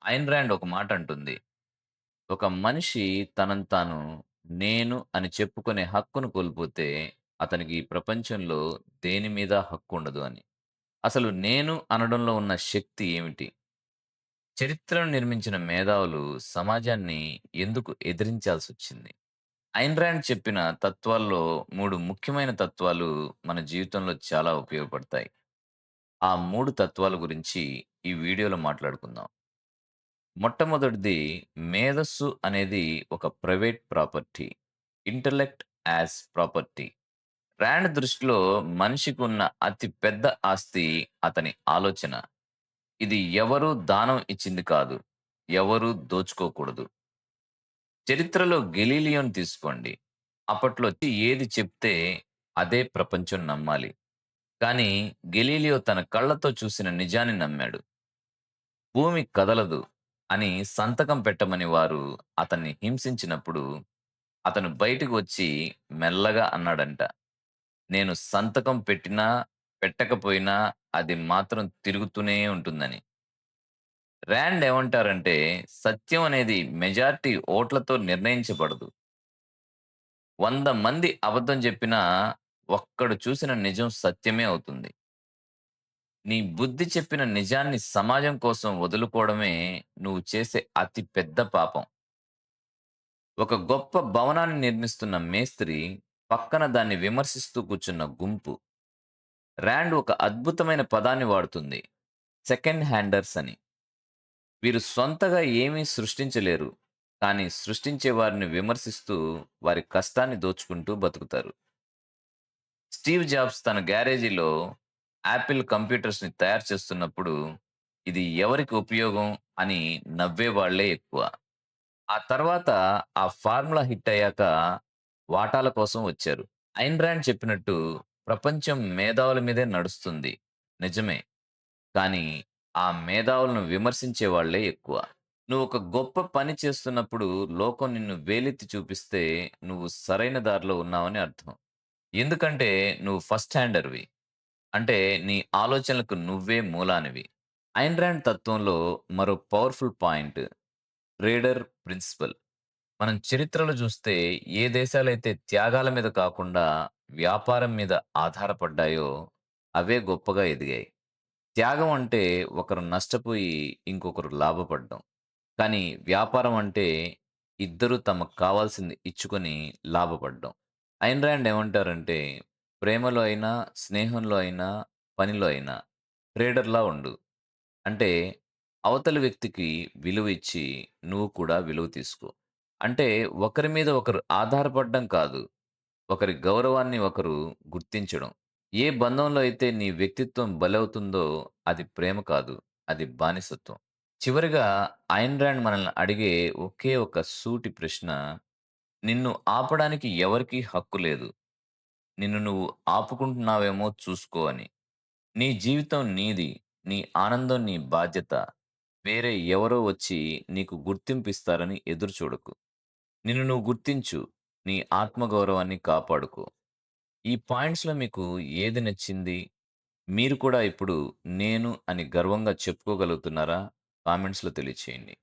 Ayn Rand ఒక మాట అంటుంది. ఒక మనిషి తనను తాను నేను అని చెప్పుకునే హక్కును కోల్పోతే, అతనికి ఈ ప్రపంచంలో దేని మీద హక్కుండదు అని. అసలు నేను అనడంలో ఉన్న శక్తి ఏమిటి? చరిత్రను నిర్మించిన మేధావులు సమాజాన్ని ఎందుకు ఎదిరించాల్సొచ్చింది? ఐన్ ర్యాండ్ చెప్పిన తత్వాల్లో 3 ముఖ్యమైన తత్వాలు మన జీవితంలో చాలా ఉపయోగపడతాయి. ఆ 3 తత్వాల గురించి ఈ వీడియోలో మాట్లాడుకుందాం. మొట్టమొదటిది, మేధస్సు అనేది ఒక private property. Intellect as property. Rand దృష్టిలో మనిషికి ఉన్న అతి పెద్ద ఆస్తి అతని ఆలోచన. ఇది ఎవరు దానం ఇచ్చింది కాదు. ఎవరు దోచుకోకూడదు. చరిత్రలో గెలీలియోని తీసుకోండి. అప్పట్లో ఏది చెప్తే అదే ప్రపంచం నమ్మాలి. కానీ గెలీలియో తన కళ్ళతో చూసిన నిజాన్ని నమ్మాడు. భూమి కదలదు అని సంతకం పెట్టమని వారు అతన్ని హింసించినప్పుడు, అతను బయటకు వచ్చి మెల్లగా అన్నాడంట. నేను సంతకం పెట్టినా, పెట్టకపోయినా అది మాత్రం తిరుగుతూనే ఉంటుందని. రాండ్ ఏమంటారంటే, సత్యం అనేది మెజారిటీ ఓట్లతో నిర్ణయించబడదు. 100 మంది అబద్ధం చెప్పినా, ఒక్కడు చూసిన నిజం సత్యమే అవుతుంది. నీ బుద్ధి చెప్పిన నిజాన్ని సమాజం కోసం వదులుకోవడమే నువ్వు చేసే అతి పెద్ద పాపం. ఒక గొప్ప భవనాన్ని నిర్మిస్తున్న మేస్త్రి పక్కన దాన్ని విమర్శిస్తూ కూర్చున్న గుంపు. రాండ్ ఒక అద్భుతమైన పదాన్ని వాడుతుంది. సెకండ్ హ్యాండర్స్ అని. వీరు సొంతగా ఏమీ సృష్టించలేరు. కానీ సృష్టించే వారిని విమర్శిస్తూ వారి కష్టాన్ని దోచుకుంటూ బతుకుతారు. స్టీవ్ జాబ్స్ తన గ్యారేజీలో యాపిల్ కంప్యూటర్స్‌ని తయారు చేస్తున్నప్పుడు, ఇది ఎవరికి ఉపయోగం అని నవ్వేవాళ్లే ఎక్కువ. ఆ తర్వాత ఆ ఫార్ములా హిట్ అయ్యాక వాటాల కోసం వచ్చారు. ఐన్ ర్యాండ్ చెప్పినట్టు ప్రపంచం మేధావుల మీదే నడుస్తుంది. నిజమే. కానీ ఆ మేధావులను విమర్శించే వాళ్ళే ఎక్కువ. నువ్వు ఒక గొప్ప పని చేస్తున్నప్పుడు లోకం నిన్ను వేలెత్తి చూపిస్తే నువ్వు సరైన దారిలో ఉన్నావని అర్థం. ఎందుకంటే నువ్వు ఫస్ట్ హ్యాండర్‌వి. అంటే నీ ఆలోచనలకు నువ్వే మూలానివి. ఐన్ ర్యాండ్ తత్వంలో మరో పవర్‌ఫుల్ పాయింట్, ట్రేడర్ ప్రిన్సిపల్. మనం చరిత్రలో చూస్తే ఏ దేశాలైతే త్యాగాల మీద కాకుండా వ్యాపారం మీద ఆధారపడ్డాయో అవే గొప్పగా ఎదిగాయి. త్యాగం అంటే ఒకరు నష్టపోయి ఇంకొకరు లాభపడ్డం. కానీ వ్యాపారం అంటే ఇద్దరు తమకు కావాల్సింది ఇచ్చుకొని లాభపడ్డం. ఐన్ ర్యాండ్ ఏమంటారంటే, ప్రేమలో అయినా, స్నేహంలో అయినా, పనిలో అయినా ట్రేడర్‌లా ఉండు. అంటే అవతలి వ్యక్తికి విలువ ఇచ్చి నువ్వు కూడా విలువ తీసుకో. అంటే ఒకరి మీద ఒకరు ఆధారపడడం కాదు. ఒకరి గౌరవాన్ని ఒకరు గుర్తించడం. ఏ బంధంలో అయితే నీ వ్యక్తిత్వం బలవుతుందో అది ప్రేమ కాదు. అది బానిసత్వం. చివరిగా ఐన్ ర్యాండ్ మనల్ని అడిగే ఒకే ఒక సూటి ప్రశ్న, నిన్ను ఆపడానికి ఎవరికీ హక్కు లేదు. నిన్ను నువ్వు ఆపుకుంటున్నావేమో చూసుకో అని. నీ జీవితం నీది. నీ ఆనందం నీ బాధ్యత. వేరే ఎవరో వచ్చి నీకు గుర్తింపిస్తారని ఎదురు చూడకు. నిన్ను నువ్వు గుర్తించు. నీ ఆత్మగౌరవాన్ని కాపాడుకో. ఈ పాయింట్స్‌లో మీకు ఏది నచ్చింది? మీరు కూడా ఇప్పుడు నేను అని గర్వంగా చెప్పుకోగలుగుతున్నారా? కామెంట్స్‌లో తెలియచేయండి.